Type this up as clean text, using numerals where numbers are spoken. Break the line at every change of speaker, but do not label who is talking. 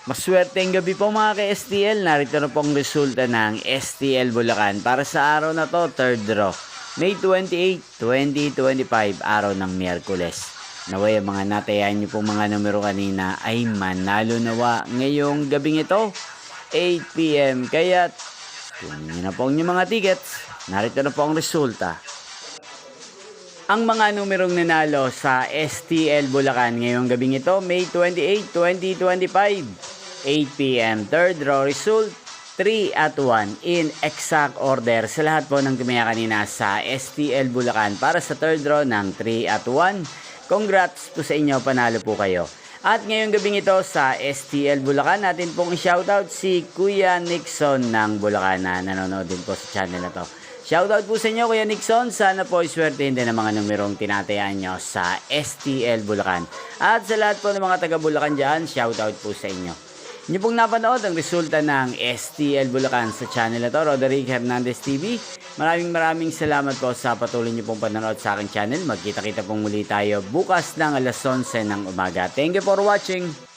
Maswerteng gabi po mga ka-STL. Narito na pong resulta ng STL Bulacan para sa araw na to, third draw. May 28, 2025, araw ng Miyerkules. Naway ang mga natayan niyo pong mga numero kanina ay manalo nawa ngayong gabing ito, 8 PM. Kaya kunin niyo na po ang inyong mga tickets. Narito na po ang resulta. Ang mga numerong nanalo sa STL Bulacan ngayong gabing ito, May 28, 2025, 8 PM. Third draw result, 3 at 1 in exact order sa lahat po ng tumaya kanina sa STL Bulacan para sa third draw ng 3 at 1. Congrats po sa inyo, panalo po kayo. At ngayong gabing ito sa STL Bulacan, natin pong i-shoutout si Kuya Nixon ng Bulacan na nanonood din po sa channel na to. Shoutout po sa inyo Kuya Nixon, sana po iswertehin din ang mga numerong tinatayaan nyo sa STL Bulacan. At sa lahat po ng mga taga Bulacan dyan, shoutout po sa inyo. Inyo pong napanood ang resulta ng STL Bulacan sa channel na to, Roderick Hernandez TV. Maraming salamat po sa patuloy nyo pong panonood sa aking channel. Magkita-kita pong muli tayo bukas ng alas 11 ng umaga. Thank you for watching.